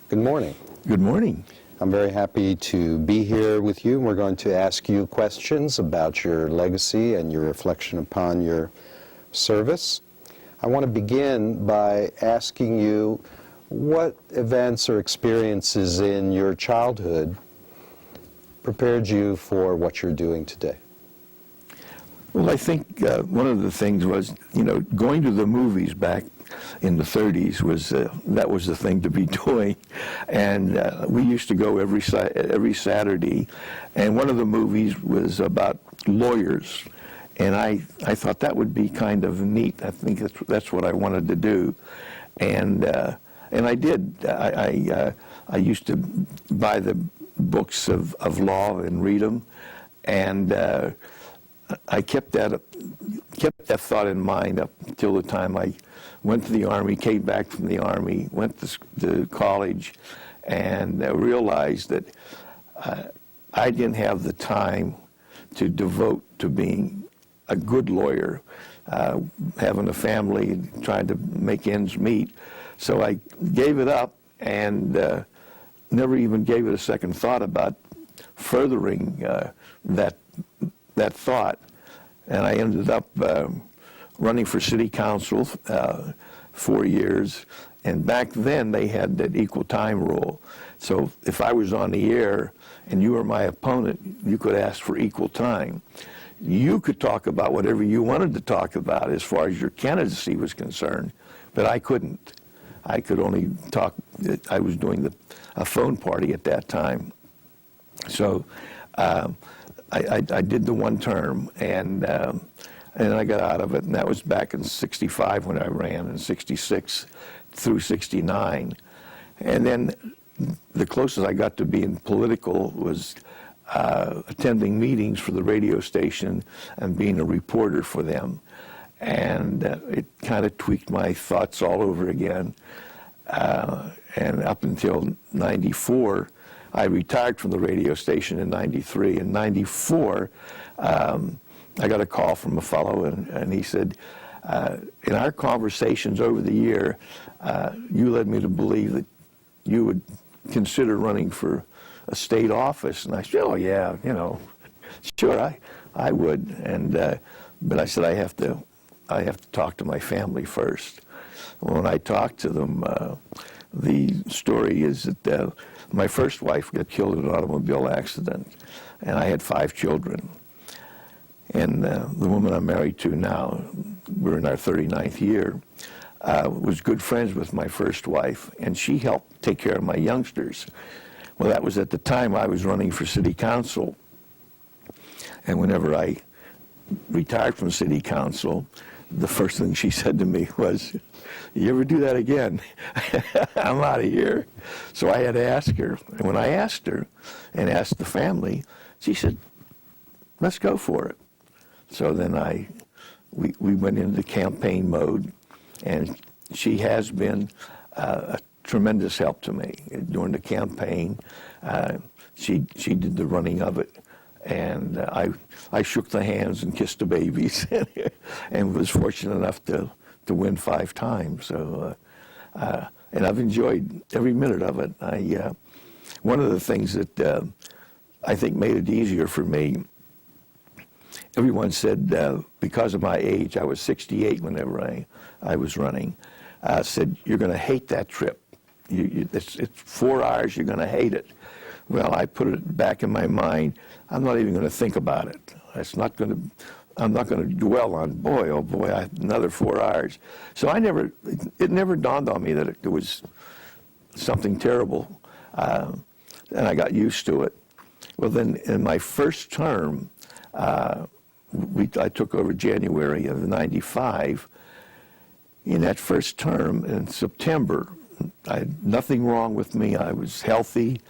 Good morning. Good morning. I'm very happy to be here with you. We're going to ask you questions about your legacy and your reflection upon your service. I want to begin by asking you what events or experiences in your childhood prepared you for what you're doing today? Well, I think one of the things was, going to the movies back in the 30s was that was the thing to be doing, and we used to go every Saturday, and one of the movies was about lawyers, and I thought that would be kind of neat. I think that's what I wanted to do, and I did. I used to buy the books of law and read them, and I kept that thought in mind up until the time I went to the Army, came back from the Army, went to college, and realized that I didn't have the time to devote to being a good lawyer, having a family, trying to make ends meet. So I gave it up and never even gave it a second thought about furthering that thought. And I ended up running for city council 4 years, and back then they had that equal time rule. So if I was on the air and you were my opponent, you could ask for equal time. You could talk about whatever you wanted to talk about as far as your candidacy was concerned, but I couldn't. I could only talk. I was doing a phone party at that time. So I did the one term, and I got out of it, and that was back in '65 when I ran, in '66 through '69. And then the closest I got to being political was attending meetings for the radio station and being a reporter for them. And it kind of tweaked my thoughts all over again. And up until '94, I retired from the radio station in '93. In '94, I got a call from a fellow, and he said, in our conversations over the year, you led me to believe that you would consider running for a state office. And I said, oh yeah, sure, I would. And but I said, I have to talk to my family first. When I talked to them, the story is that my first wife got killed in an automobile accident, and I had 5 children. And the woman I'm married to now, we're in our 39th year, was good friends with my first wife, and she helped take care of my youngsters. Well, that was at the time I was running for city council, and whenever I retired from city council, the first thing she said to me was, you ever do that again, I'm out of here. So I had to ask her. And when I asked her and asked the family, she said, let's go for it. So then we went into campaign mode, and she has been a tremendous help to me during the campaign. She did the running of it. And I shook the hands and kissed the babies and was fortunate enough to win 5 times. So, and I've enjoyed every minute of it. One of the things that I think made it easier for me, everyone said, because of my age, I was 68 whenever I was running, said, you're going to hate that trip. It's 4 hours, you're going to hate it. Well, I put it back in my mind, I'm not even going to think about it. I'm not going to dwell on, boy, oh boy, I have another 4 hours. So it never dawned on me that it was something terrible, and I got used to it. Well, then in my first term, I took over January of '95. In that first term, in September, I had nothing wrong with me. I was healthy.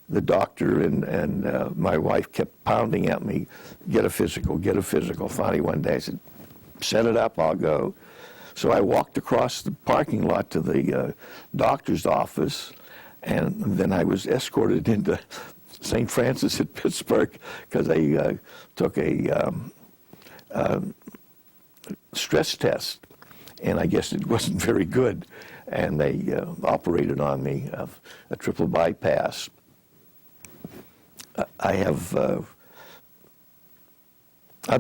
The doctor and my wife kept pounding at me, get a physical, get a physical. Finally, one day I said, set it up, I'll go. So I walked across the parking lot to the doctor's office, and then I was escorted into St. Francis at Pittsburgh because I took a stress test, and I guess it wasn't very good. and they operated on me, a triple bypass. I've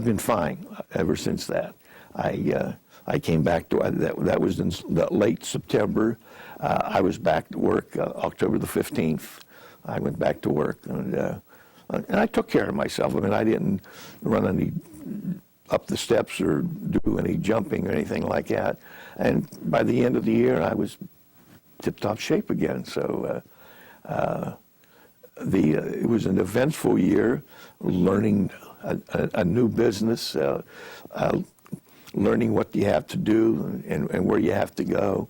been fine ever since that. I came back to that was in late September. I was back to work October the 15th. I went back to work, and I took care of myself. I mean, I didn't run any up the steps or do any jumping or anything like that. And by the end of the year, I was tip-top shape again. So it was an eventful year, learning a new business, learning what you have to do and where you have to go,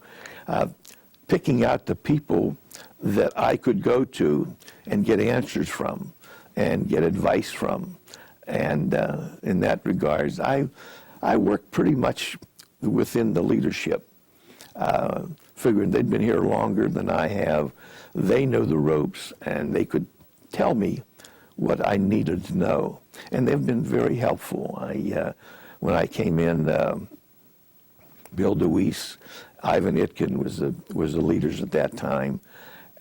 picking out the people that I could go to and get answers from and get advice from. And in that regards, I worked pretty much within the leadership, figuring they'd been here longer than I have. They know the ropes, and they could tell me what I needed to know. And they've been very helpful. When I came in, Bill DeWeese, Ivan Itkin was the leaders at that time,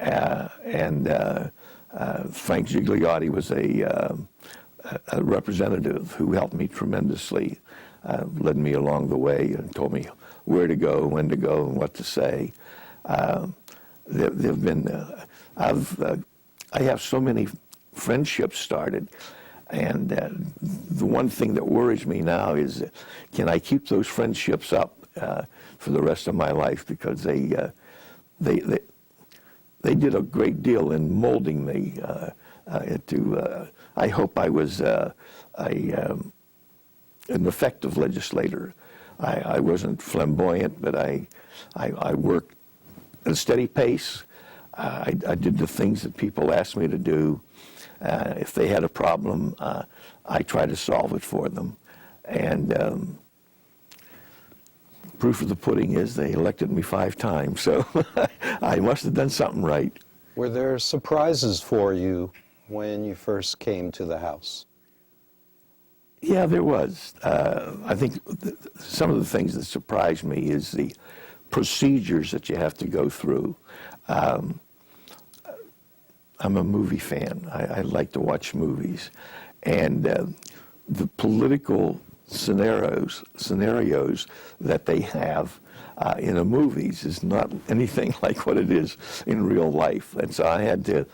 and Frank Gigliotti was a representative who helped me tremendously, led me along the way and told me where to go, when to go, and what to say. They've been, I have so many friendships started, and the one thing that worries me now is, can I keep those friendships up for the rest of my life? Because they did a great deal in molding me into. I hope I was an effective legislator. I wasn't flamboyant, but I worked at a steady pace. I did the things that people asked me to do. If they had a problem, I tried to solve it for them. And proof of the pudding is they elected me 5 times, so I must have done something right. Were there surprises for you when you first came to the House? Yeah, there was. I think some of the things that surprised me is the procedures that you have to go through. I'm a movie fan. I like to watch movies. And the political scenarios that they have in the movies is not anything like what it is in real life. And so I had to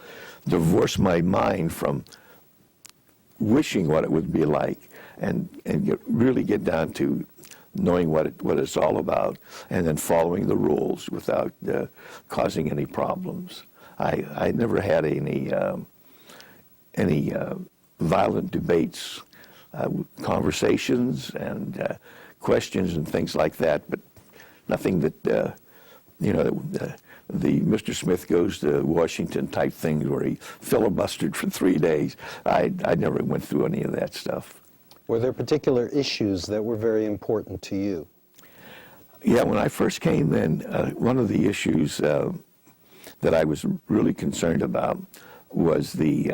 divorce my mind from wishing what it would be like and really get down to knowing what it's all about, and then following the rules without causing any problems. I never had any violent debates, conversations and questions and things like that, but nothing that, the Mr. Smith goes to Washington type things where he filibustered for 3 days. I never went through any of that stuff. Were there particular issues that were very important to you? Yeah, when I first came in, one of the issues that I was really concerned about was the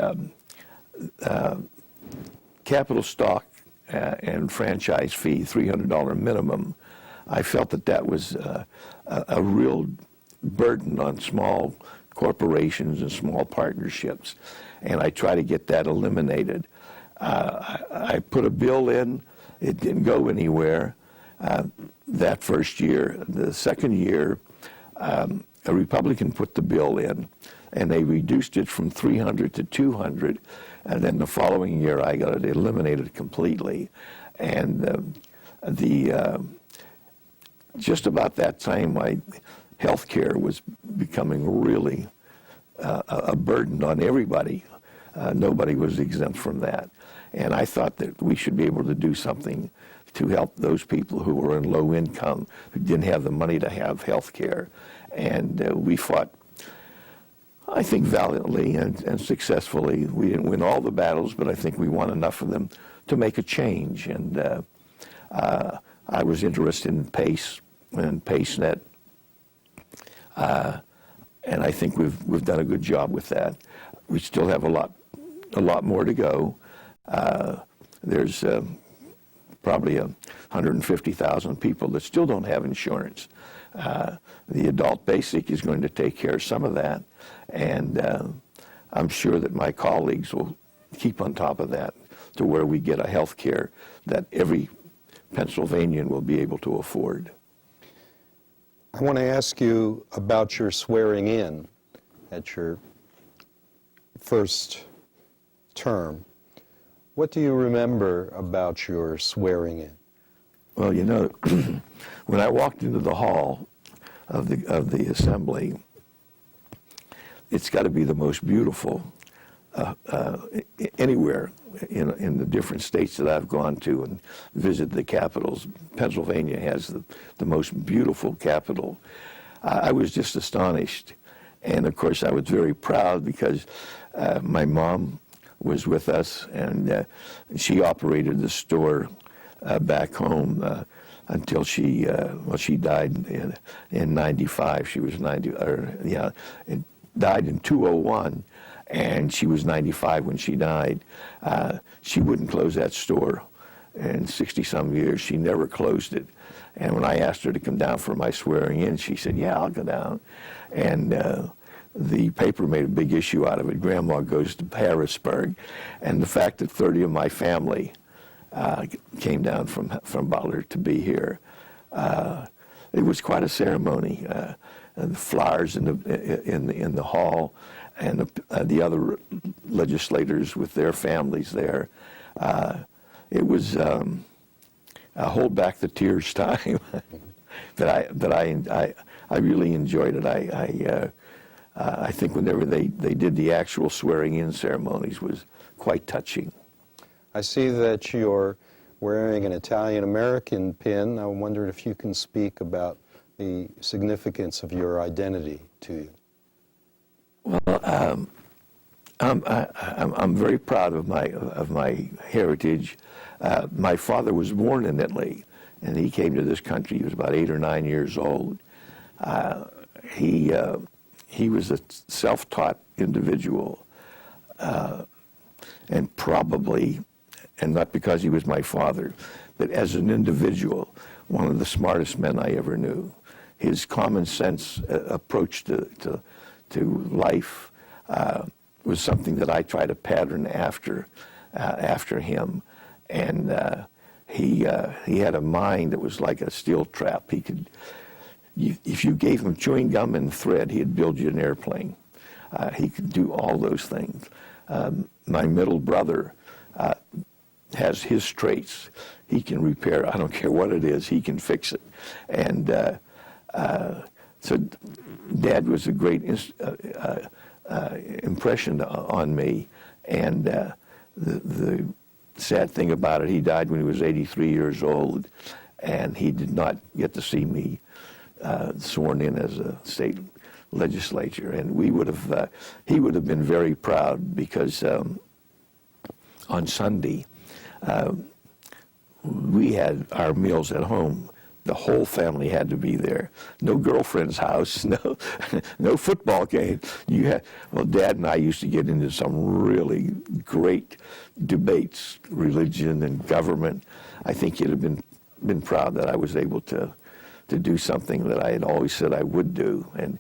capital stock and franchise fee, $300 minimum. I felt that was a real burden on small corporations and small partnerships, and I try to get that eliminated. I put a bill in. It didn't go anywhere that first year. The second year, a Republican put the bill in, and they reduced it from 300 to 200, and then the following year I got it eliminated completely. And just about that time, my health care was becoming really a burden on everybody. Nobody was exempt from that. And I thought that we should be able to do something to help those people who were in low income, who didn't have the money to have health care. And we fought, I think, valiantly and successfully. We didn't win all the battles, but I think we won enough of them to make a change. And I was interested in PACE and PACENET. And I think we've done a good job with that. We still have a lot more to go. There's probably 150,000 people that still don't have insurance. The adult basic is going to take care of some of that, and I'm sure that my colleagues will keep on top of that to where we get a health care that every Pennsylvanian will be able to afford. I want to ask you about your swearing in at your first term. What do you remember about your swearing in? Well, you know, when I walked into the hall of the assembly, it's got to be the most beautiful anywhere in the different states that I've gone to and visited the capitals. Pennsylvania has the most beautiful capital. I was just astonished. And of course, I was very proud because my mom was with us, and she operated the store back home until she died in 95. She was 90, and died in 2001, and she was 95 when she died. She wouldn't close that store in 60-some years. She never closed it. And when I asked her to come down for my swearing in, she said, "Yeah, I'll go down." And the paper made a big issue out of it. Grandma goes to Harrisburg, and the fact that 30 of my family came down from Butler to be here. It was quite a ceremony. The flowers in the hall, and the other legislators with their families there. It was a hold back the tears time. But I really enjoyed it. I think whenever they did the actual swearing in ceremonies was quite touching. I see that you're wearing an Italian-American pin. I wondered if you can speak about the significance of your identity to you. Well, I'm very proud of my heritage. My father was born in Italy, and he came to this country. He was about 8 or 9 years old. He was a self-taught individual, and probably, and not because he was my father, but as an individual, one of the smartest men I ever knew. His common sense approach to life was something that I try to pattern after him. And he had a mind that was like a steel trap. He could, if you gave him chewing gum and thread, he'd build you an airplane. He could do all those things. My middle brother has his traits. He can repair, I don't care what it is, he can fix it. And so Dad was a great impression on me. And the sad thing about it, he died when he was 83 years old, and he did not get to see me sworn in as a state legislature. And he would have been very proud, because on Sunday, we had our meals at home. The whole family had to be there. No girlfriend's house, no football game. Dad and I used to get into some really great debates, religion and government. I think he'd have been proud that I was able to do something that I had always said I would do. And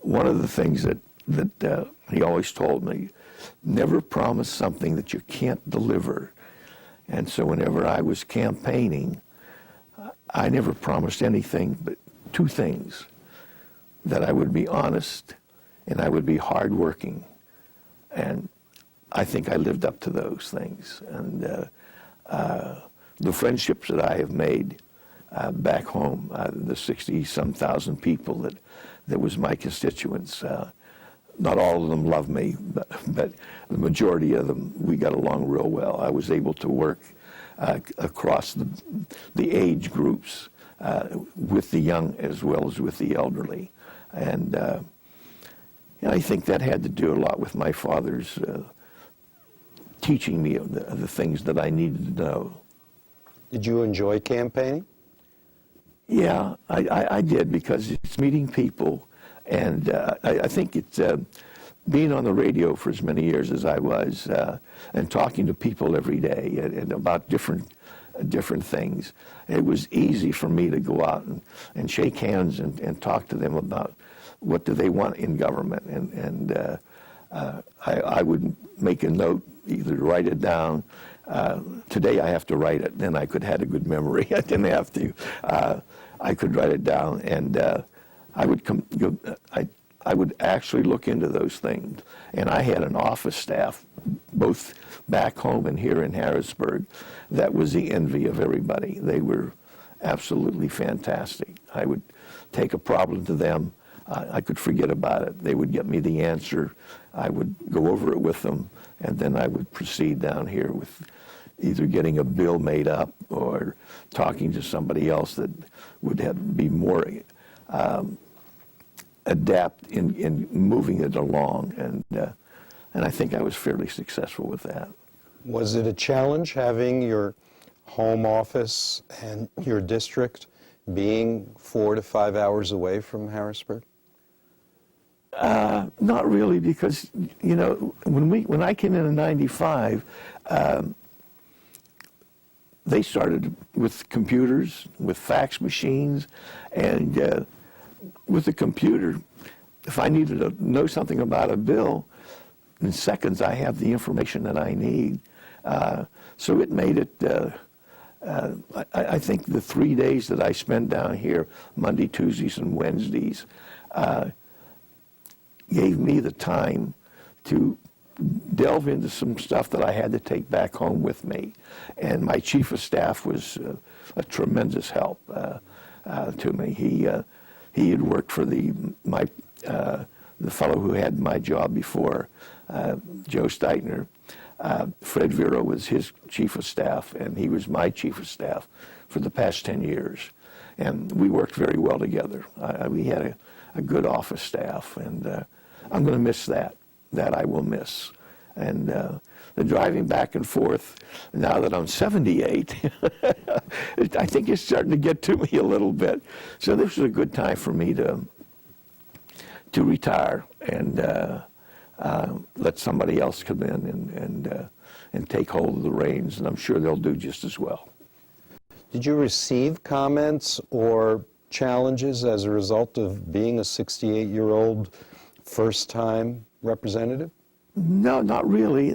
one of the things that he always told me, never promise something that you can't deliver. And so whenever I was campaigning, I never promised anything but 2 things: that I would be honest and I would be hardworking. And I think I lived up to those things. And the friendships that I have made back home, the 60-some thousand people that was my constituents, not all of them love me, but the majority of them, we got along real well. I was able to work across the age groups with the young as well as with the elderly. And I think that had to do a lot with my father's teaching me of the things that I needed to know. Did you enjoy campaigning? Yeah, I did, because it's meeting people. And I think it's being on the radio for as many years as I was, and talking to people every day and about different different things. It was easy for me to go out and shake hands and talk to them about what do they want in government. And I would make a note, either write it down. Today I have to write it, then I could have a good memory. I didn't have to. I could write it down, and I would actually look into those things. And I had an office staff, both back home and here in Harrisburg, that was the envy of everybody. They were absolutely fantastic. I would take a problem to them. I could forget about it. They would get me the answer. I would go over it with them, and then I would proceed down here with either getting a bill made up or talking to somebody else that would be more adept in moving it along, and I think I was fairly successful with that. Was it a challenge having your home office and your district being 4 to 5 hours away from Harrisburg? Not really, because when I came in '95, they started with computers, with fax machines, and with the computer, if I needed to know something about a bill, in seconds I have the information that I need. So it made it, I think the 3 days that I spent down here, Monday, Tuesdays, and Wednesdays, gave me the time to delve into some stuff that I had to take back home with me. And my chief of staff was a tremendous help to me. He had worked for the fellow who had my job before, Joe Steitner. Fred Vero was his chief of staff, and he was my chief of staff for the past 10 years. And we worked very well together. We had a good office staff, and I'm going to miss that. That I will miss. And the driving back and forth, now that I'm 78, I think it's starting to get to me a little bit. So this was a good time for me to retire and let somebody else come in and take hold of the reins, and I'm sure they'll do just as well. Did you receive comments or challenges as a result of being a 68-year-old first-time representative? No, not really.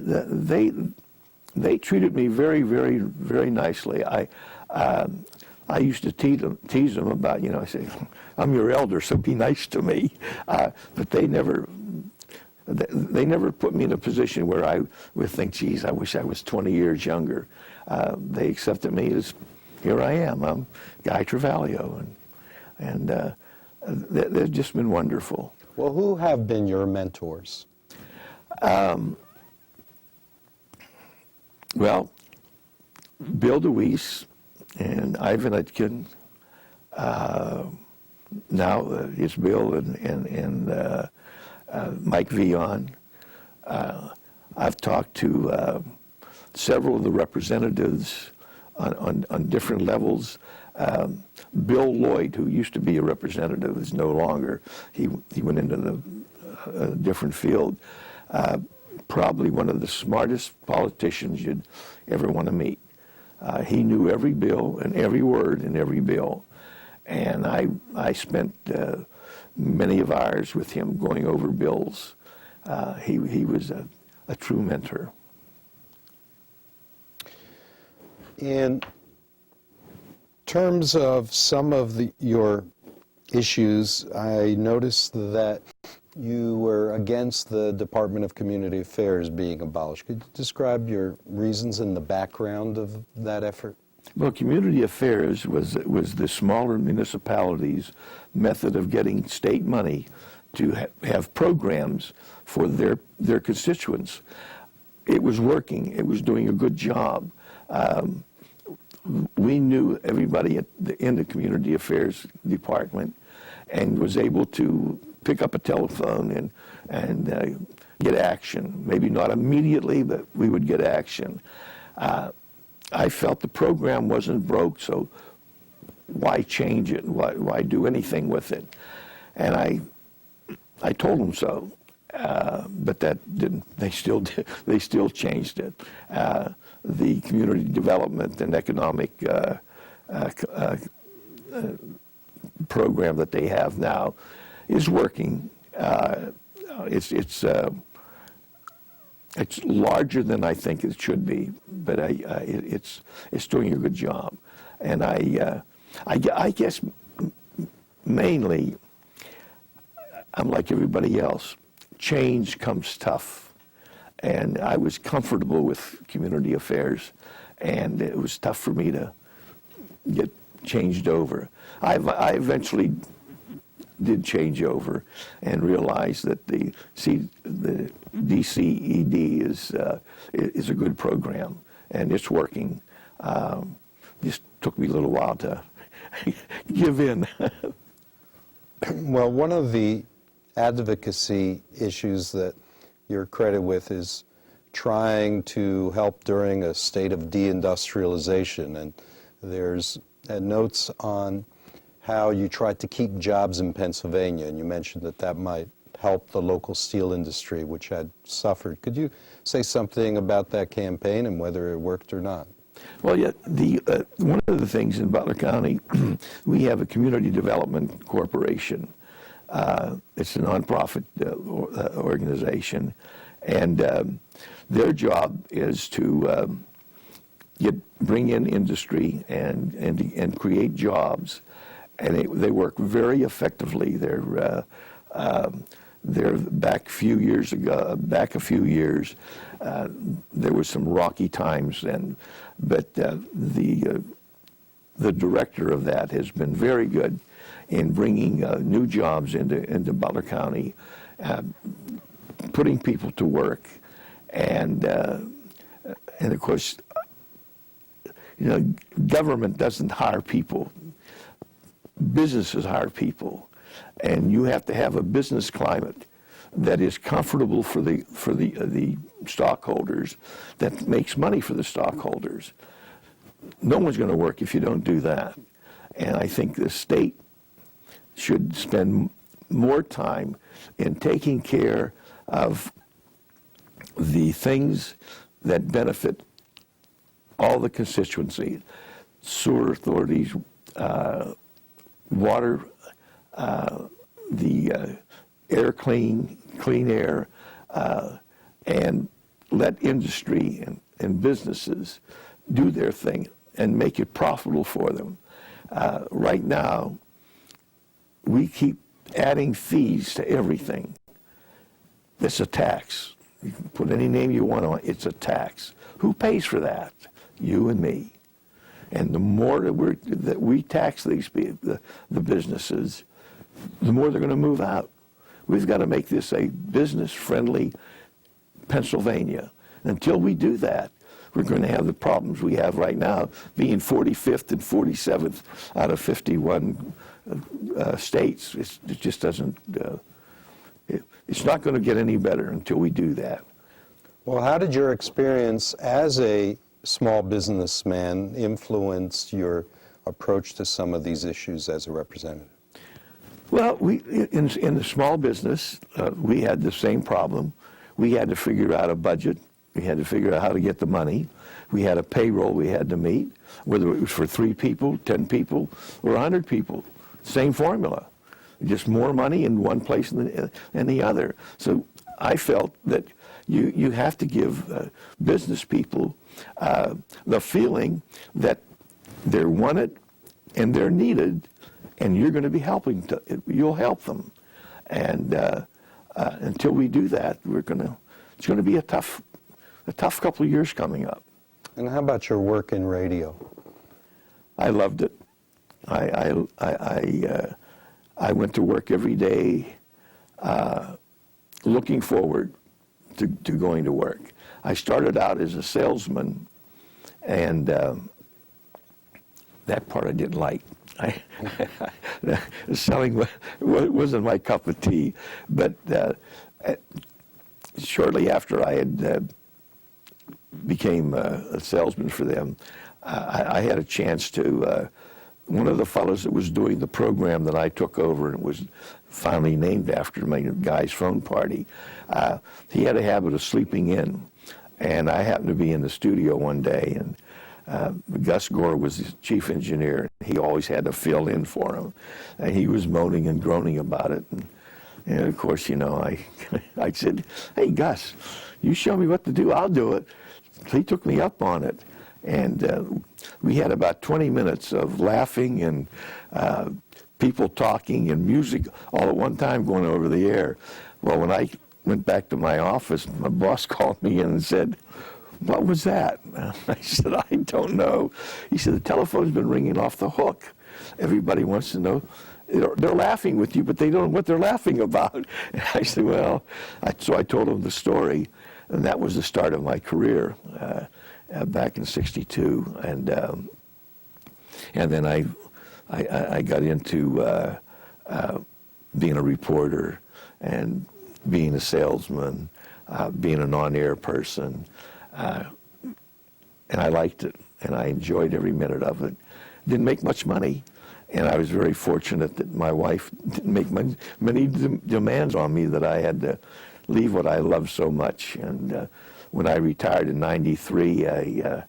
They treated me very, very, very nicely. I used to tease them about, I say, I'm your elder, so be nice to me. But they never put me in a position where I would think, geez, I wish I was 20 years younger. They accepted me as, here I am. I'm Guy Travaglio, and they've just been wonderful. Well, who have been your mentors? Well, Bill DeWeese and Ivan Etkin, now it's Bill and Mike Vion. I've talked to several of the representatives on different levels. Bill Lloyd, who used to be a representative, is no longer. He went into a different field. Probably one of the smartest politicians you'd ever want to meet. He knew every bill and every word in every bill. And I spent many of hours with him going over bills. He was a true mentor. In terms of some of your issues, I noticed that you were against the Department of Community Affairs being abolished. Could you describe your reasons and the background of that effort? Well, community affairs was the smaller municipalities' method of getting state money to have programs for their constituents. It was working. It was doing a good job. We knew everybody in the community affairs department and was able to pick up a telephone and get action. Maybe not immediately, but we would get action. I felt the program wasn't broke, so why change it? Why do anything with it? And I told them so. but that didn't. They still did, they still changed it. The community development and economic program that they have now is working. It's larger than I think it should be, but it's doing a good job, and I guess mainly I'm like everybody else. Change comes tough, and I was comfortable with community affairs, and it was tough for me to get changed over. I eventually did change over and realized that the DCED is a good program, and it's working. Just took me a little while to give in. Well, one of the advocacy issues that you're credited with is trying to help during a state of deindustrialization, and there's notes on how you tried to keep jobs in Pennsylvania, and you mentioned that that might help the local steel industry, which had suffered. Could you say something about that campaign and whether it worked or not? Well, yeah, one of the things in Butler County, we have a community development corporation. It's a nonprofit organization, and their job is to bring in industry and create jobs, and they work very effectively. They're back a few years, there was some rocky times, but the director of that has been very good in bringing new jobs into Butler County, putting people to work, and of course, government doesn't hire people. Businesses hire people, and you have to have a business climate that is comfortable for the stockholders, that makes money for the stockholders. No one's going to work if you don't do that, and I think the state should spend more time in taking care of the things that benefit all the constituencies: sewer authorities, water, the air clean air, and let industry and businesses do their thing and make it profitable for them. Right now, we keep adding fees to everything. It's a tax. You can put any name you want on it. It's a tax. Who pays for that? You and me. And the more that we tax the businesses, the more they're going to move out. We've got to make this a business-friendly Pennsylvania. Until we do that, we're going to have the problems we have right now, being 45th and 47th out of 51 states. It just doesn't, it's not going to get any better until we do that. Well, how did your experience as a small businessman influence your approach to some of these issues as a representative? Well, in the small business, we had the same problem. We had to figure out a budget. We had to figure out how to get the money. We had a payroll we had to meet, whether it was for 3 people, 10 people, or 100 people. Same formula, just more money in one place than the other. So I felt that you have to give business people the feeling that they're wanted and they're needed, and you're going to be you'll help them. And until we do that, it's going to be a tough couple of years coming up. And how about your work in radio? I loved it. I went to work every day looking forward to going to work. I started out as a salesman, and that part I didn't like. Selling wasn't my cup of tea, but shortly after I had became a salesman for them, I had a chance to one of the fellows that was doing the program that I took over, and it was finally named after my guy's phone party, he had a habit of sleeping in. And I happened to be in the studio one day, and Gus Gore was the chief engineer. He always had to fill in for him. And he was moaning and groaning about it. And of course, you know, I said, "Hey, Gus, you show me what to do, I'll do it." So he took me up on it. And we had about 20 minutes of laughing and people talking and music all at one time going over the air. Well, when I went back to my office, my boss called me in and said, "What was that?" I said, "I don't know." He said, "The telephone's been ringing off the hook. Everybody wants to know. They're laughing with you, but they don't know what they're laughing about." And I said, "Well," so I told him the story, and that was the start of my career back in '62. And then I got into being a reporter and being a salesman, being an on-air person, and I liked it, and I enjoyed every minute of it. Didn't make much money, and I was very fortunate that my wife didn't make many demands on me that I had to leave what I loved so much. And when I retired in '93, I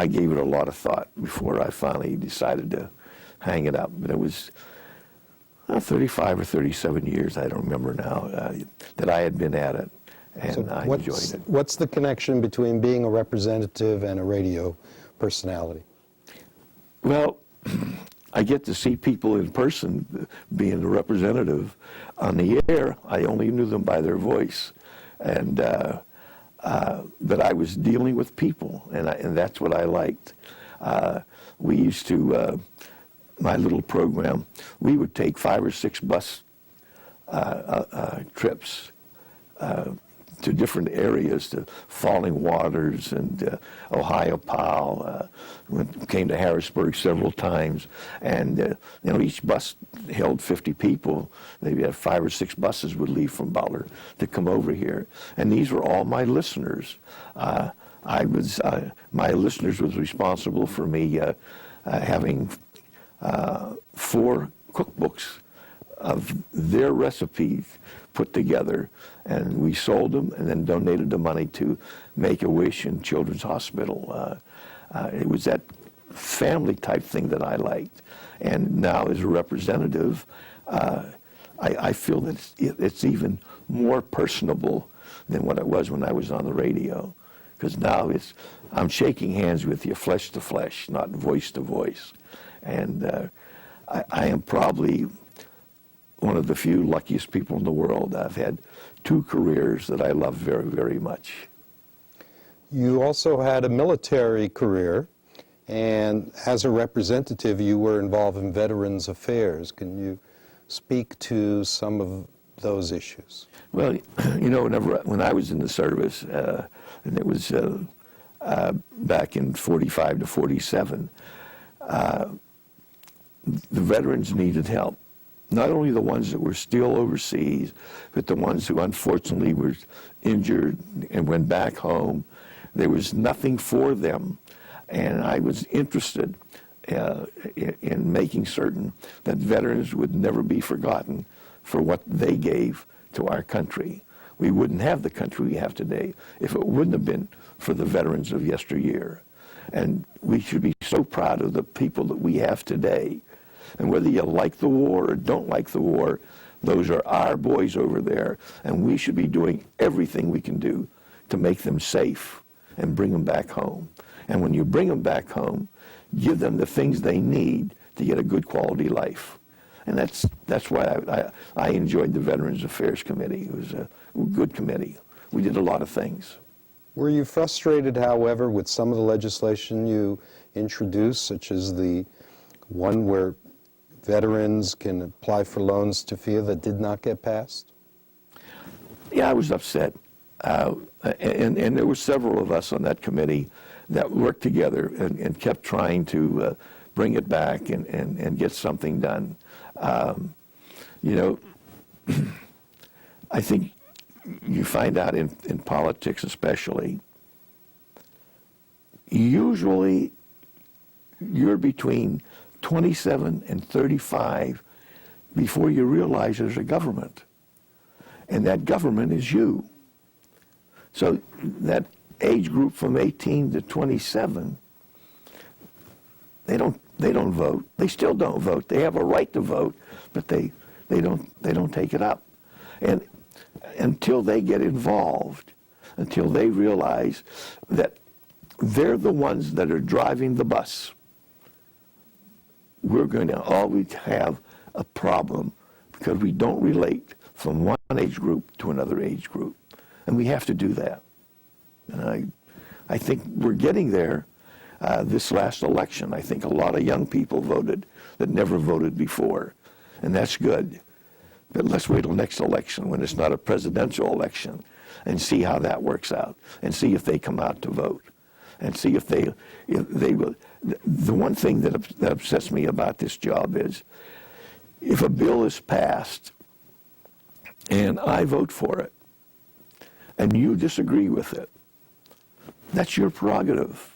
gave it a lot of thought before I finally decided to hang it up. But it was 35 or 37 years, I don't remember now, that I had been at it, and So I enjoyed it. What's the connection between being a representative and a radio personality? Well, I get to see people in person. Being a representative on the air, I only knew them by their voice, and but I was dealing with people, and that's what I liked. We used to, my little program, we would take 5 or 6 bus trips to different areas, to Falling Waters and Ohio Powell. Came to Harrisburg several times, and you know, each bus held 50 people. Maybe 5 or 6 buses would leave from Butler to come over here, and these were all my listeners. My listeners was responsible for me having 4 cookbooks of their recipes put together, and we sold them and then donated the money to Make-A-Wish and Children's Hospital. It was that family type thing that I liked. And now as a representative, I feel that it's even more personable than what it was when I was on the radio. Because now I'm shaking hands with you flesh to flesh, not voice to voice. And I am probably one of the few luckiest people in the world. I've had 2 careers that I love very, very much. You also had a military career, and as a representative, you were involved in Veterans Affairs. Can you speak to some of those issues? Well, you know, when I was in the service, and it was back in 45 to 47, the veterans needed help. Not only the ones that were still overseas, but the ones who unfortunately were injured and went back home. There was nothing for them, and I was interested in making certain that veterans would never be forgotten for what they gave to our country. We wouldn't have the country we have today if it wouldn't have been for the veterans of yesteryear. And we should be so proud of the people that we have today. And whether you like the war or don't like the war, those are our boys over there, and we should be doing everything we can do to make them safe and bring them back home. And when you bring them back home, give them the things they need to get a good quality life. And that's why I enjoyed the Veterans Affairs Committee. It was a good committee. We did a lot of things. Were you frustrated, however, with some of the legislation you introduced, such as the one where veterans can apply for loans to FIA that did not get passed? Yeah, I was upset. And there were several of us on that committee that worked together and kept trying to bring it back and get something done. You know, I think you find out in politics especially, usually you're between 27 and 35 before you realize there's a government. And that government is you. So that age group from 18 to 27, they don't vote. They still don't vote. They have a right to vote, but they don't take it up. And until they get involved, until they realize that they're the ones that are driving the bus, we're going to always have a problem because we don't relate from one age group to another age group. And we have to do that. And I think we're getting there. This last election, I think a lot of young people voted that never voted before. And that's good. But let's wait till next election when it's not a presidential election and see how that works out and see if they come out to vote and see if they will. The one thing that upsets me about this job is if a bill is passed and I vote for it and you disagree with it, that's your prerogative.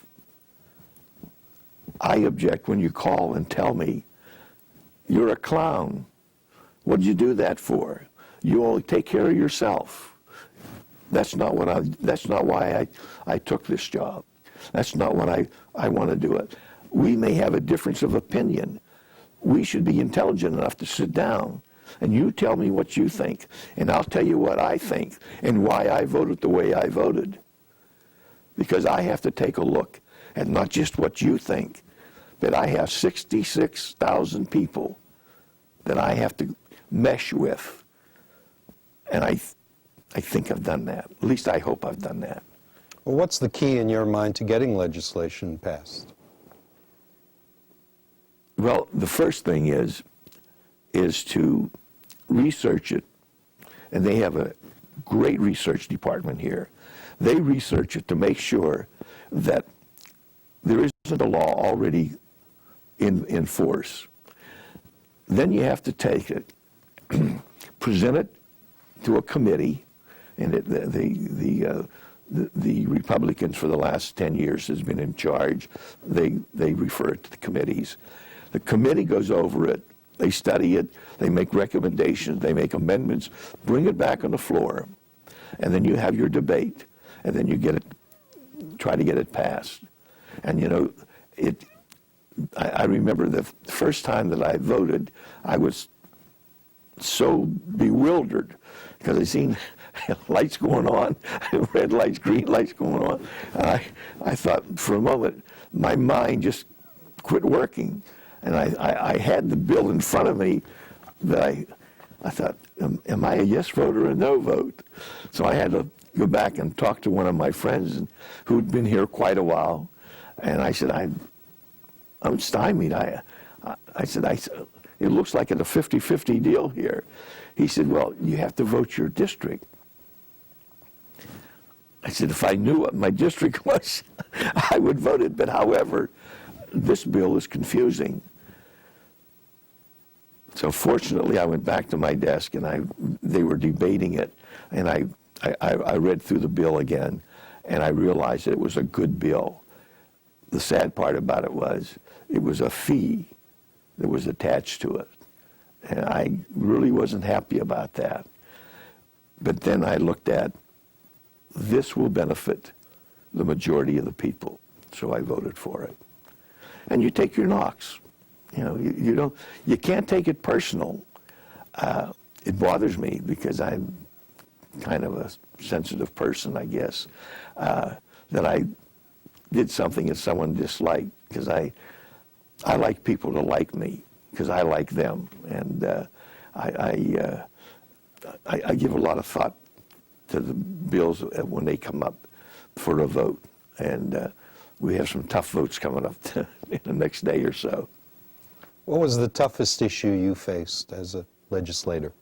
I object when you call and tell me, you're a clown. What did you do that for? You only take care of yourself. That's not why I took this job. That's not what I want to do it. We may have a difference of opinion. We should be intelligent enough to sit down and you tell me what you think, and I'll tell you what I think and why I voted the way I voted. Because I have to take a look at not just what you think, but I have 66,000 people that I have to mesh with. And I think I've done that. At least I hope I've done that. Well, what's the key in your mind to getting legislation passed? Well, the first thing is to research it. And they have a great research department here. They research it to make sure that there isn't a law already in force. Then you have to take it, present it to a committee, and the Republicans for the last 10 years has been in charge. They refer it to the committees. The committee goes over it, they study it, they make recommendations, they make amendments, bring it back on the floor, and then you have your debate, and then you try to get it passed. And you know, I remember the first time that I voted, I was so bewildered because I seen lights going on, red lights, green lights going on. And I thought for a moment, my mind just quit working. And I had the bill in front of me that I thought, am I a yes vote or a no vote? So I had to go back and talk to one of my friends who'd been here quite a while. And I said, I'm stymied. I said, it looks like it's a 50-50 deal here. He said, well, you have to vote your district. I said, if I knew what my district was, I would vote it. But however, this bill is confusing. So fortunately, I went back to my desk and they were debating it. And I read through the bill again, and I realized that it was a good bill. The sad part about it was a fee that was attached to it. And I really wasn't happy about that. But then I looked at, this will benefit the majority of the people. So I voted for it. And you take your knocks. You know, you can't take it personal. It bothers me because I'm kind of a sensitive person, I guess, that I did something that someone disliked, because I like people to like me because I like them, and I give a lot of thought to the bills when they come up for a vote, and we have some tough votes coming up in the next day or so. What was the toughest issue you faced as a legislator?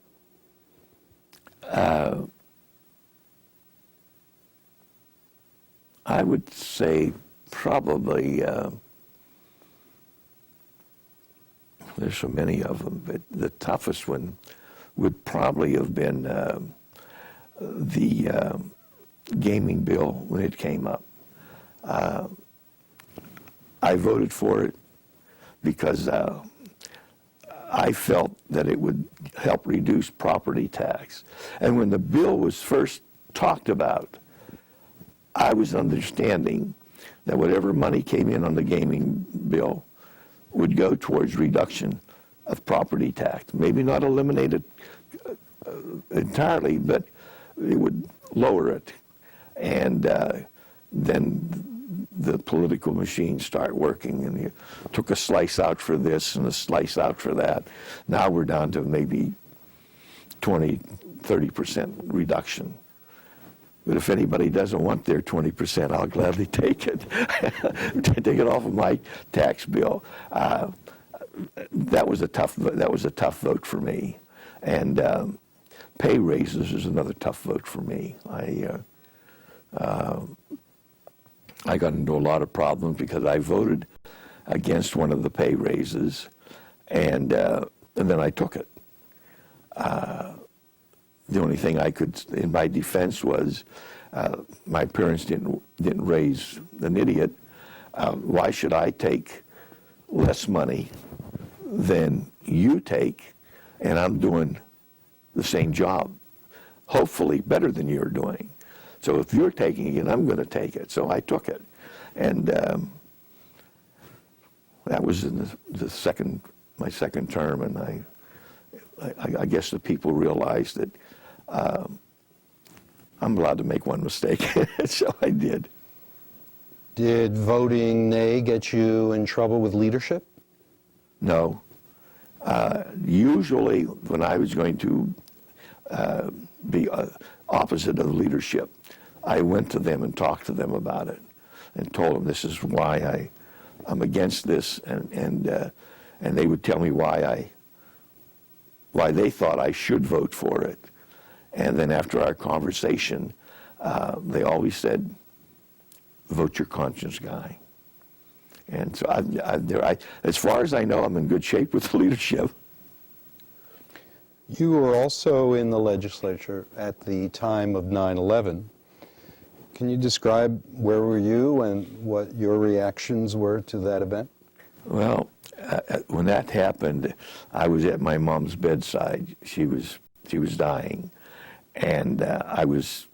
I would say probably, there's so many of them, but the toughest one would probably have been the gaming bill when it came up. I voted for it because I felt that it would help reduce property tax. And when the bill was first talked about, I was understanding that whatever money came in on the gaming bill would go towards reduction of property tax. Maybe not eliminate it entirely, but it would lower it. And then the political machines start working, and you took a slice out for this and a slice out for that. Now we're down to maybe 20-30% reduction. But if anybody doesn't want their 20%, I'll gladly take it. Take it off of my tax bill. That was a tough vote for me. And pay raises is another tough vote for me. I got into a lot of problems because I voted against one of the pay raises, and then I took it. The only thing I could, in my defense, was my parents didn't raise an idiot. Why should I take less money than you take, and I'm doing the same job, hopefully better than you're doing. So if you're taking it, I'm going to take it. So I took it, and that was in my second term, and I guess the people realized that I'm allowed to make one mistake, so I did. Did voting nay get you in trouble with leadership? No. Usually, when I was going to be opposite of leadership, I went to them and talked to them about it, and told them this is why I'm against this, and they would tell me why they thought I should vote for it. And then after our conversation, they always said, vote your conscience guy. And so as far as I know, I'm in good shape with leadership. You were also in the legislature at the time of 9/11. Can you describe where were you and what your reactions were to that event? Well, when that happened, I was at my mom's bedside. She was dying, and I was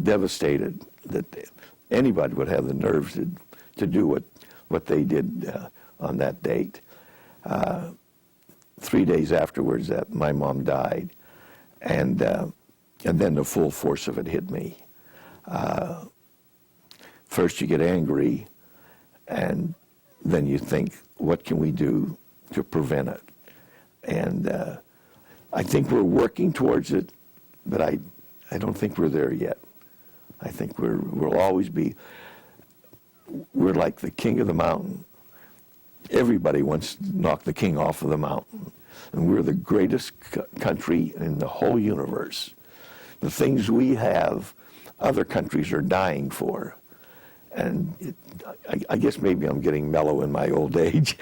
devastated that anybody would have the nerves to do what they did on that date. 3 days afterwards, my mom died, and then the full force of it hit me. First you get angry, and then you think, what can we do to prevent it? And I think we're working towards it, but I don't think we're there yet. I think we'll always be, we're like the king of the mountain. Everybody wants to knock the king off of the mountain. And we're the greatest country in the whole universe. The things we have, other countries are dying for. And I guess maybe I'm getting mellow in my old age,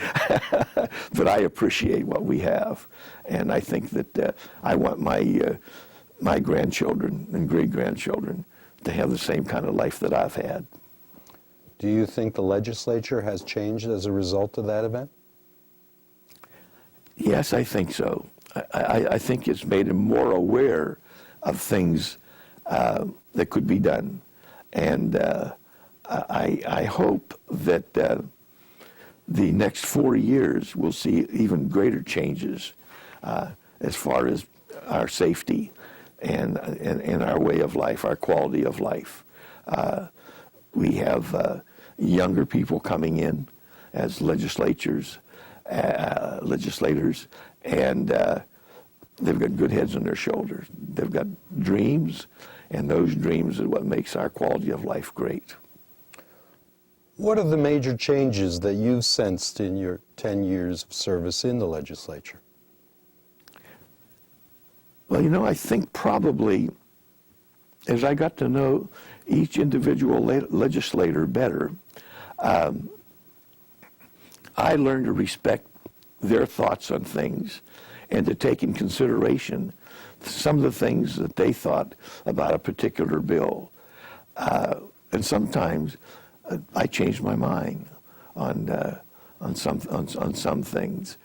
but I appreciate what we have. And I think that I want my grandchildren and great-grandchildren to have the same kind of life that I've had. Do you think the legislature has changed as a result of that event? Yes, I think so. I think it's made them more aware of things that could be done. And I hope that the next 4 years we'll see even greater changes as far as our safety and our way of life, our quality of life. We have younger people coming in as legislators, and they've got good heads on their shoulders. They've got dreams, and those dreams are what makes our quality of life great. What are the major changes that you've sensed in your 10 years of service in the legislature? Well, I think probably as I got to know each individual legislator better, I learned to respect their thoughts on things and to take in consideration some of the things that they thought about a particular bill. And sometimes I changed my mind on on some things.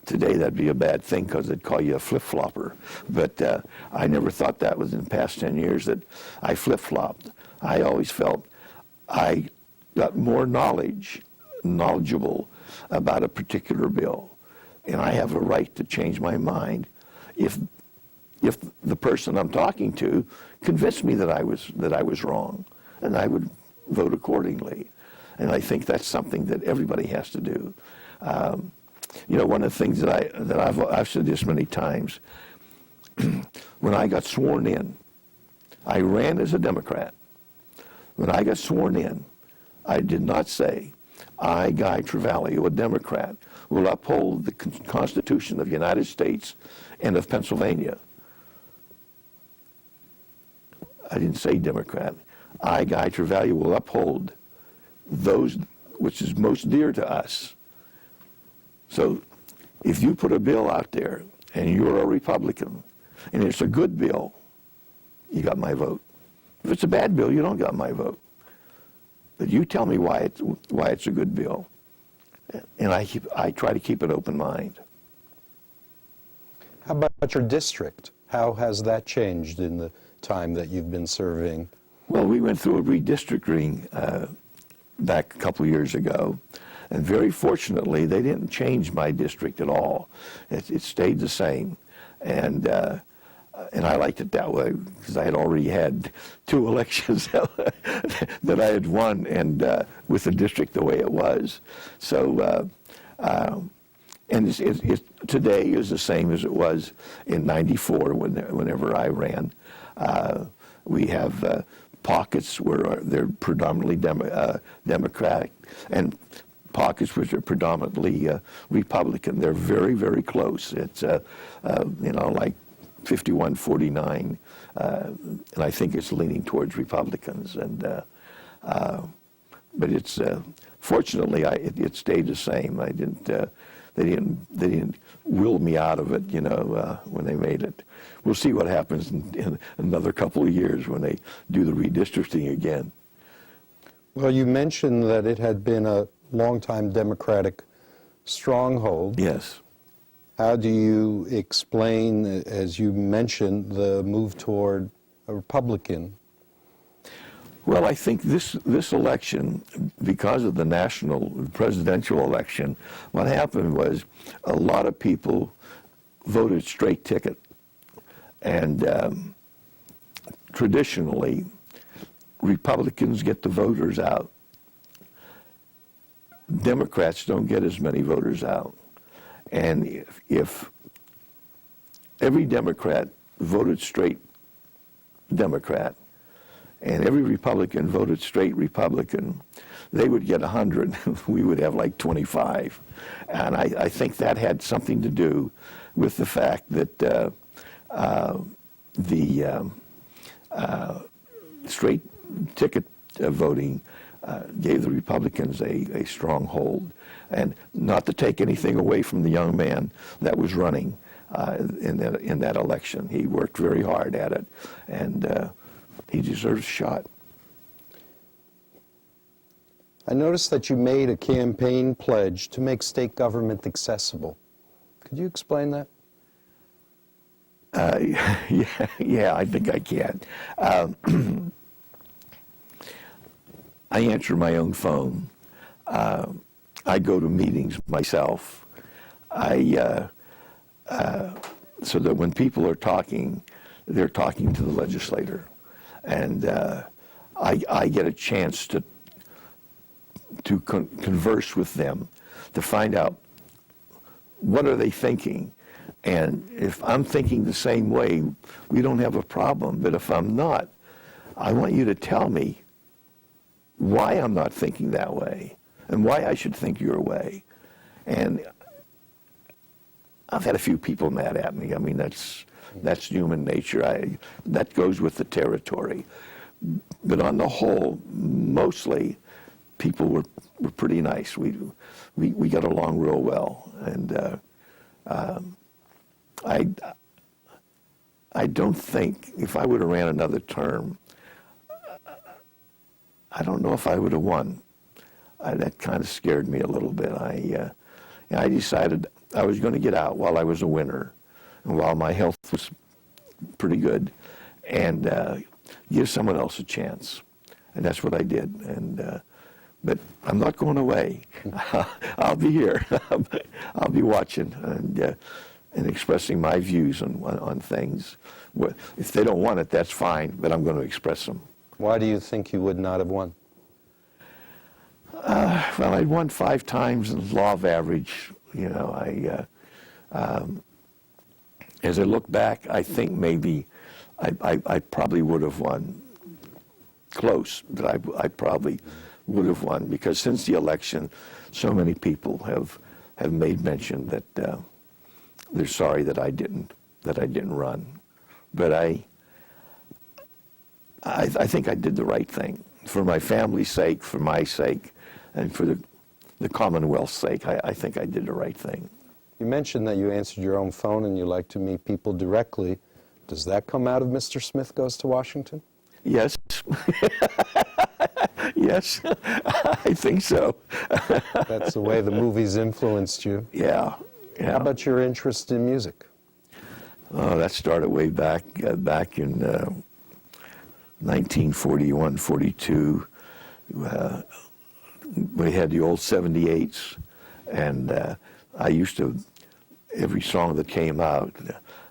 Today that'd be a bad thing because they'd call you a flip-flopper. But I never thought that was in the past 10 years that I flip-flopped. I always felt I got more knowledgeable about a particular bill, and I have a right to change my mind if the person I'm talking to convinced me that I was wrong, and I would vote accordingly. And I think that's something that everybody has to do. One of the things that I've said this many times, when I got sworn in, I ran as a Democrat. When I got sworn in, I did not say, I, Guy Travaglio, a Democrat, will uphold the Constitution of the United States and of Pennsylvania. I didn't say Democrat. I, Guy Travaglio, will uphold those which is most dear to us. So if you put a bill out there and you're a Republican and it's a good bill, you got my vote. If it's a bad bill, you don't got my vote. But you tell me why it's a good bill, and I try to keep an open mind. How about your district? How has that changed in the time that you've been serving? Well, we went through a redistricting back a couple of years ago, and very fortunately, they didn't change my district at all. It stayed the same, and I liked it that way because I had already had 2 elections that I had won, and with the district the way it was. So, and today is the same as it was in '94 whenever I ran. We have pockets where they're predominantly Democratic, and pockets which are predominantly Republican. They're very, very close. It's like 51-49, and I think it's leaning towards Republicans. And but it's fortunately it stayed the same. They didn't will me out of it, when they made it. We'll see what happens in another couple of years when they do the redistricting again. Well, you mentioned that it had been a long-time Democratic stronghold. Yes. How do you explain, as you mentioned, the move toward a Republican? Well, I think this election, because of the national presidential election, what happened was a lot of people voted straight ticket. And traditionally, Republicans get the voters out. Democrats don't get as many voters out. And if every Democrat voted straight Democrat and every Republican voted straight Republican, they would get 100. We would have like 25. And I think that had something to do with the fact that the straight ticket voting gave the Republicans a strong hold. And not to take anything away from the young man that was running in that election. He worked very hard at it, and he deserves a shot. I noticed that you made a campaign pledge to make state government accessible. Could you explain that? Yeah, I think I can. I answer my own phone. I go to meetings myself. So that when people are talking, they're talking to the legislator, and I get a chance to converse with them, to find out what are they thinking. And if I'm thinking the same way, we don't have a problem. But if I'm not, I want you to tell me why I'm not thinking that way and why I should think your way. And I've had a few people mad at me. I mean, that's human nature. That goes with the territory. But on the whole, mostly, people were pretty nice. We got along real well. And I don't think, if I would have ran another term, I don't know if I would have won. that kind of scared me a little bit. I decided I was going to get out while I was a winner, and while my health was pretty good, and give someone else a chance. And that's what I did. And but I'm not going away. I'll be here. I'll be watching and expressing my views on things. If they don't want it, that's fine, but I'm going to express them. Why do you think you would not have won? Well, I'd won 5 times in law of average. You know, as I look back, I think maybe I probably would have won close, but I probably would have won, because since the election, so many people have made mention that they're sorry that I didn't run. But I think I did the right thing for my family's sake, for my sake, and for the Commonwealth's sake. I think I did the right thing. You mentioned that you answered your own phone and you like to meet people directly. Does that come out of Mr. Smith Goes to Washington? Yes. Yes, I think so. That's the way the movies influenced you. Yeah. How about your interest in music? Oh, that started way back in 1941, 42. We had the old 78s, and I used to, every song that came out,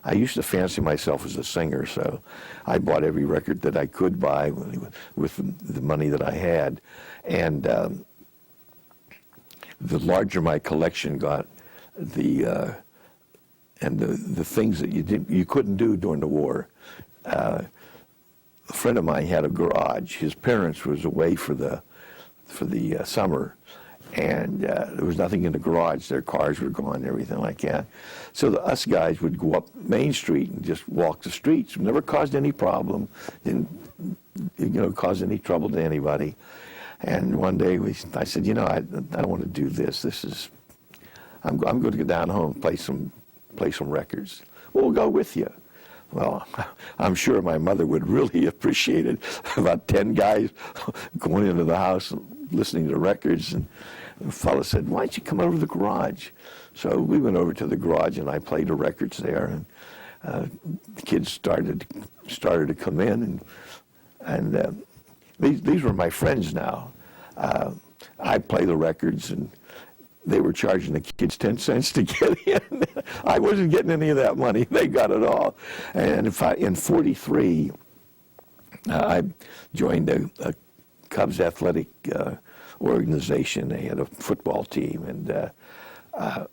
I used to fancy myself as a singer, so I bought every record that I could buy with the money that I had. And the larger my collection got, the things that you couldn't do during the war. A friend of mine had a garage. His parents was away for the summer, and there was nothing in the garage. Their cars were gone and everything like that. So us guys would go up Main Street and just walk the streets. Never caused any problem. Didn't cause any trouble to anybody. And one day I said, I don't want to do this. I'm going to go down home and play some records. Well, we'll go with you. Well, I'm sure my mother would really appreciate it. About 10 guys going into the house and listening to records, and the fellow said, "Why don't you come over to the garage?" So we went over to the garage, and I played the records there, and the kids started to come in, and these were my friends now. I play the records, and they were charging the kids 10 cents to get in. I wasn't getting any of that money. They got it all. And in 43, I joined a Cubs athletic organization. They had a football team, and I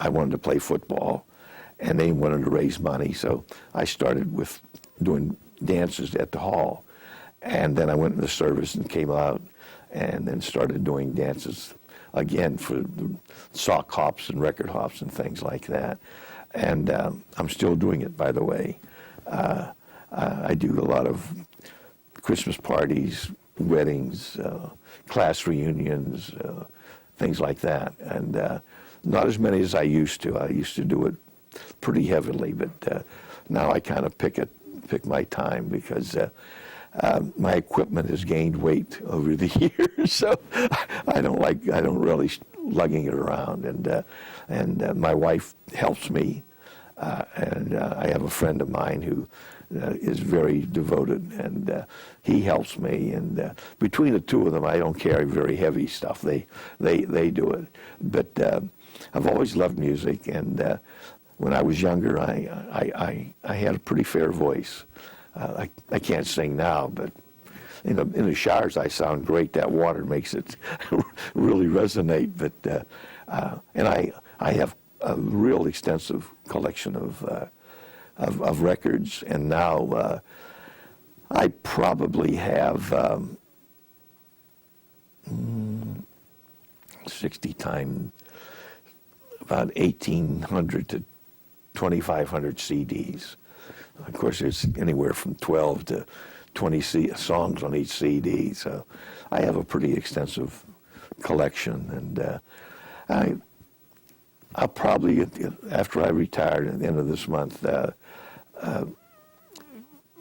wanted to play football, and they wanted to raise money. So I started with doing dances at the hall. And then I went into service and came out, and then started doing dances again for the sock hops and record hops and things like that. And I'm still doing it, by the way. I do a lot of Christmas parties, weddings, class reunions, things like that. And not as many as I used to. I used to do it pretty heavily, but now I kind of pick my time, because my equipment has gained weight over the years, so I don't really lugging it around. And my wife helps me, and I have a friend of mine who is very devoted, and he helps me. And between the two of them, I don't carry very heavy stuff. They do it. But I've always loved music, and when I was younger, I had a pretty fair voice. I can't sing now, but in the showers I sound great. That water makes it really resonate. But and I have a real extensive collection of records, and now I probably have 60 times about 1,800 to 2,500 CDs. Of course, there's anywhere from 12 to 20 songs on each CD, so I have a pretty extensive collection. And I'll probably, after I retire at the end of this month,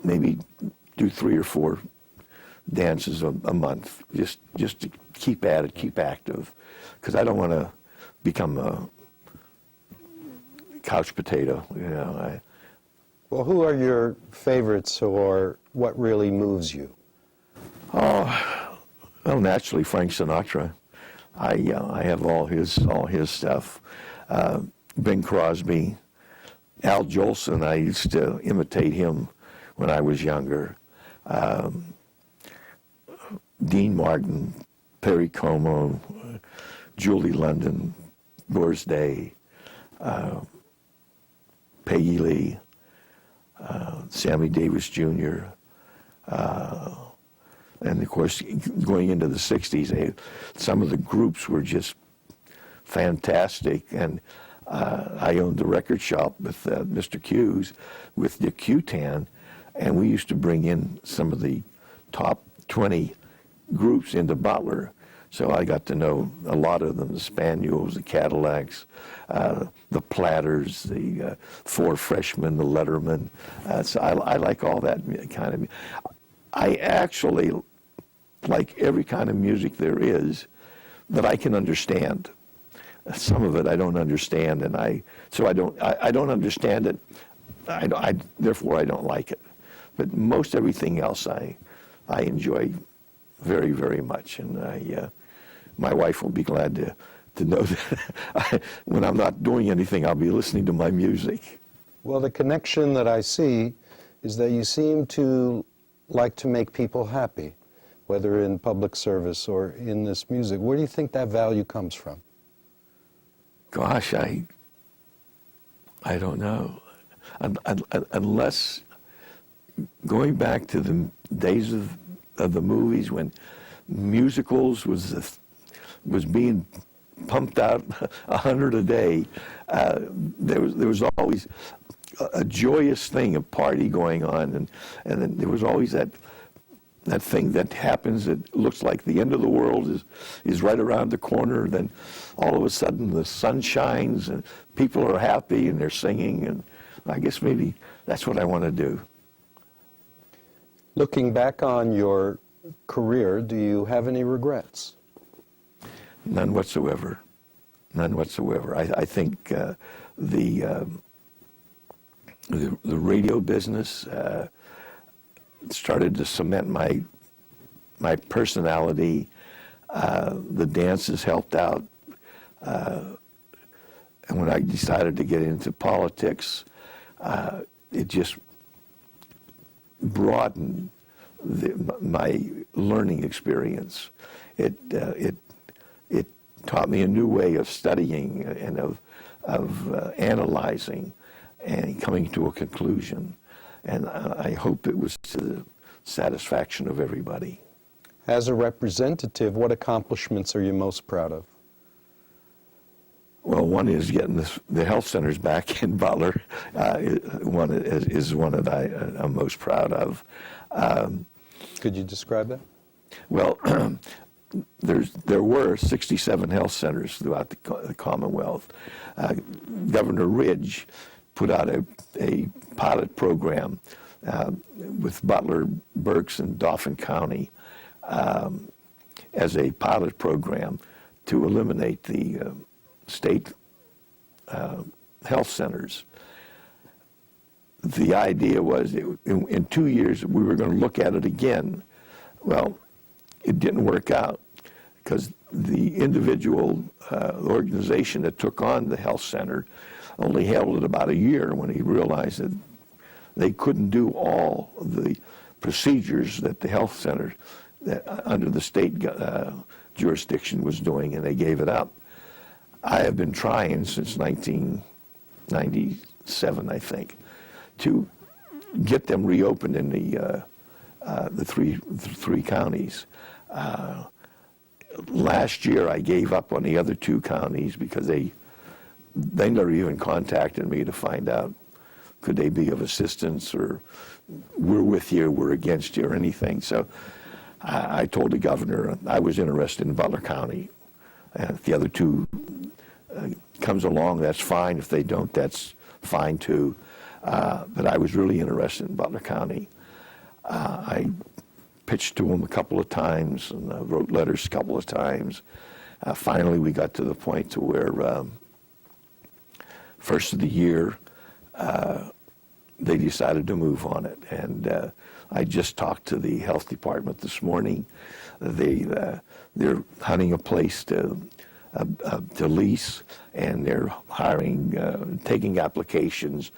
maybe do 3 or 4 dances a month, just to keep at it, keep active, because I don't want to become a couch potato. Well, who are your favorites, or what really moves you? Oh, well, naturally Frank Sinatra. I have all his stuff. Bing Crosby, Al Jolson. I used to imitate him when I was younger. Dean Martin, Perry Como, Julie London, Doris Day, Peggy Lee, Sammy Davis Jr., and of course, going into the 60s, some of the groups were just fantastic. And I owned the record shop with Mr. Q's, with Dick Q-Tan, and we used to bring in some of the top 20 groups into Butler. So I got to know a lot of them, the Spaniels, the Cadillacs, the Platters, the Four Freshmen, the Letterman. So I like all that kind of. I actually like every kind of music there is that I can understand. Some of it I don't understand, and I don't understand it. Therefore I don't like it. But most everything else I enjoy very, very much, and my wife will be glad to know that when I'm not doing anything, I'll be listening to my music. Well, the connection that I see is that you seem to like to make people happy, whether in public service or in this music. Where do you think that value comes from? Gosh, I don't know. Unless going back to the days of the movies when musicals was being pumped out 100 a day, there was always a joyous thing, a party going on, and then there was always that thing that happens that looks like the end of the world is right around the corner. Then all of a sudden the sun shines and people are happy and they're singing, and I guess maybe that's what I want to do. Looking back on your career, do you have any regrets? None whatsoever. None whatsoever. I think the radio business started to cement my personality. The dances helped out. And when I decided to get into politics, it just broadened my learning experience. It taught me a new way of studying and of analyzing and coming to a conclusion. And I hope it was to the satisfaction of everybody. As a representative, what accomplishments are you most proud of? Well, one is getting the health centers back in Butler. One is one that I'm most proud of. Could you describe that? Well, there were 67 health centers throughout the Commonwealth. Governor Ridge put out a pilot program with Butler, Berks, and Dauphin County as a pilot program to eliminate the state health centers. The idea was in 2 years we were going to look at it again. Well, it didn't work out because the individual organization that took on the health center only held it about a year when he realized that they couldn't do all the procedures that the health center under the state jurisdiction was doing, and they gave it up. I have been trying since 1997, I think, to get them reopened in the three counties. Last year, I gave up on the other 2 counties because they never even contacted me to find out could they be of assistance, or we're with you, we're against you, or anything. So I told the governor I was interested in Butler County. And if the other 2 comes along, that's fine. If they don't, that's fine too. But I was really interested in Butler County. I pitched to them a couple of times and wrote letters a couple of times. Finally, we got to the point to where first of the year, they decided to move on it. And I just talked to the health department this morning. They're hunting a place to lease, and they're hiring, taking applications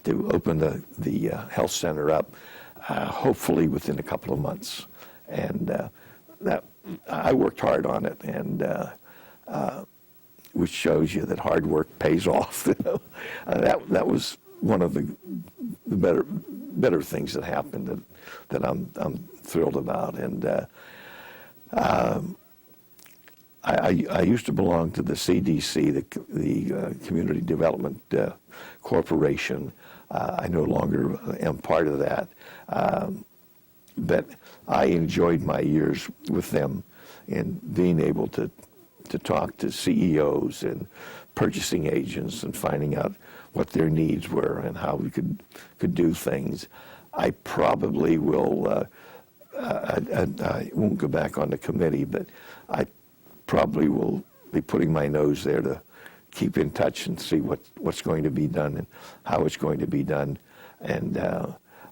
to open the health center up, hopefully within a couple of months. And that I worked hard on it, and which shows you that hard work pays off. That was one of the better things that happened that I'm thrilled about. And I used to belong to the CDC, the Community Development Corporation. I no longer am part of that. But I enjoyed my years with them in being able to talk to CEOs and purchasing agents and finding out what their needs were and how we could do things. I probably will, I won't go back on the committee, but I probably will be putting my nose there to keep in touch and see what's going to be done and how it's going to be done. And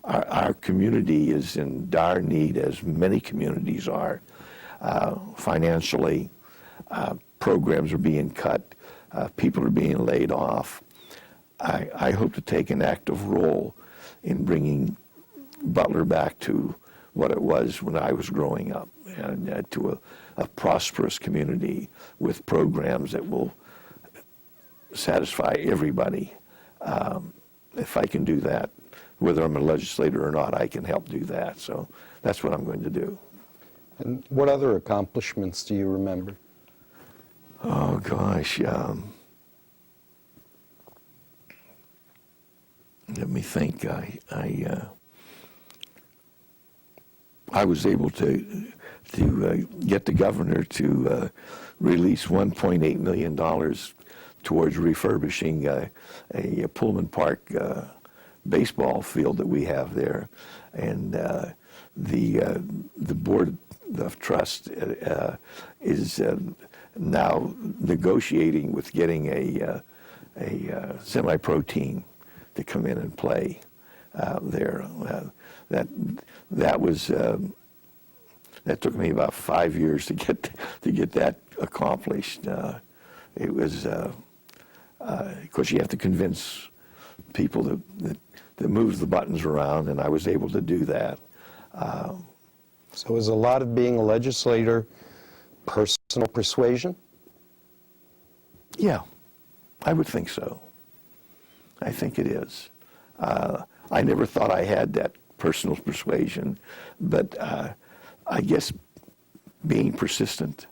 our community is in dire need, as many communities are. Financially, programs are being cut, people are being laid off. I hope to take an active role in bringing Butler back to what it was when I was growing up, and to a prosperous community with programs that will satisfy everybody. If I can do that, whether I'm a legislator or not, I can help do that. So that's what I'm going to do. And what other accomplishments do you remember? Oh, gosh. Let me think. I was able to get the governor to release $1.8 million towards refurbishing a Pullman Park baseball field that we have there, and the board of trust is now negotiating with getting a semi-pro team to come in and play there. That took me about 5 years to get that accomplished. It was, of course, you have to convince people that moves the buttons around, and I was able to do that. So is a lot of being a legislator personal persuasion? Yeah, I would think so. I think it is. I never thought I had that personal persuasion, but I guess being persistent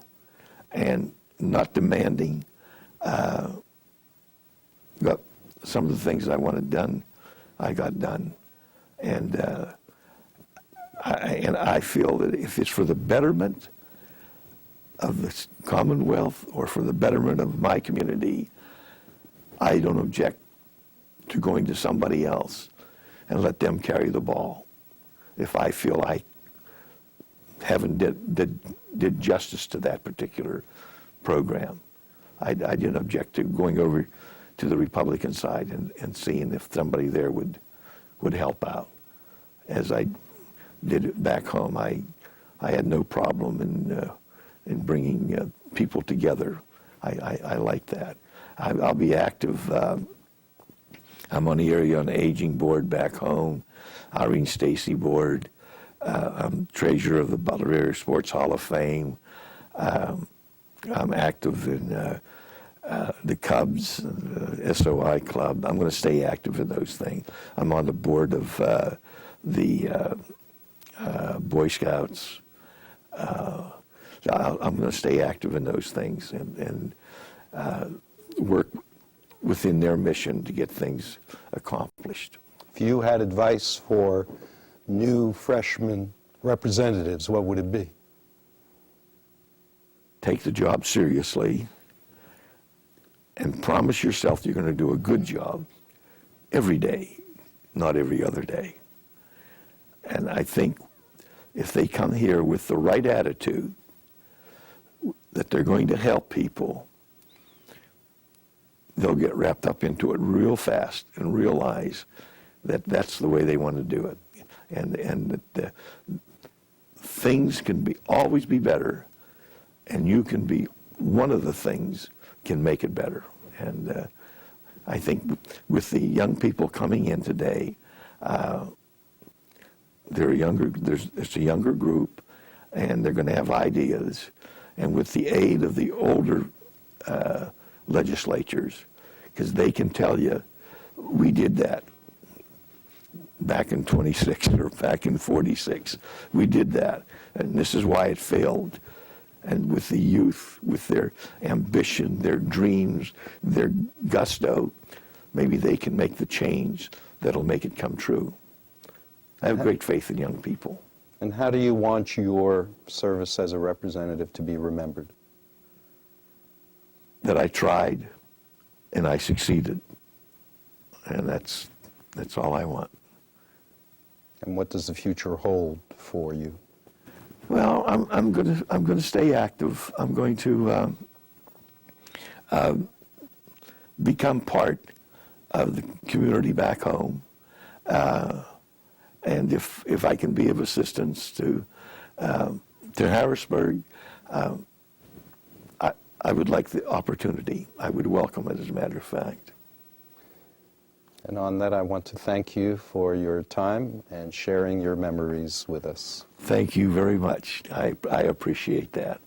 and not demanding got some of the things I wanted done, I got done. And I feel that if it's for the betterment of the Commonwealth or for the betterment of my community, I don't object to going to somebody else and let them carry the ball. If I feel I haven't did justice to that particular program, I didn't object to going over to the Republican side and seeing if somebody there would help out. As I did it back home, I had no problem in bringing people together. I like that. I'll be active. I'm on the Area on Aging board back home, Irene Stacy board. I'm treasurer of the Butler Area Sports Hall of Fame. I'm active in the Cubs, SOI Club. I'm going to stay active in those things. I'm on the board of the Boy Scouts. I'm going to stay active in those things and work within their mission to get things accomplished. If you had advice for new freshman representatives, what would it be? Take the job seriously and promise yourself you're going to do a good job every day, not every other day. And I think if they come here with the right attitude, that they're going to help people, they'll get wrapped up into it real fast and realize that that's the way they want to do it. And that things can always be better, and you can be one of the things can make it better. And I think with the young people coming in today, they're younger. It's a younger group, and they're going to have ideas. And with the aid of the older legislatures, because they can tell you, we did that back in 26 or back in 46. We did that, and this is why it failed. And with the youth, with their ambition, their dreams, their gusto, maybe they can make the change that'll make it come true. I have great faith in young people. And how do you want your service as a representative to be remembered? That I tried and I succeeded. And that's all I want. And what does the future hold for you? Well, I'm going to stay active. I'm going to become part of the community back home, and if I can be of assistance to Harrisburg, I would like the opportunity. I would welcome it, as a matter of fact. And on that, I want to thank you for your time and sharing your memories with us. Thank you very much. I appreciate that.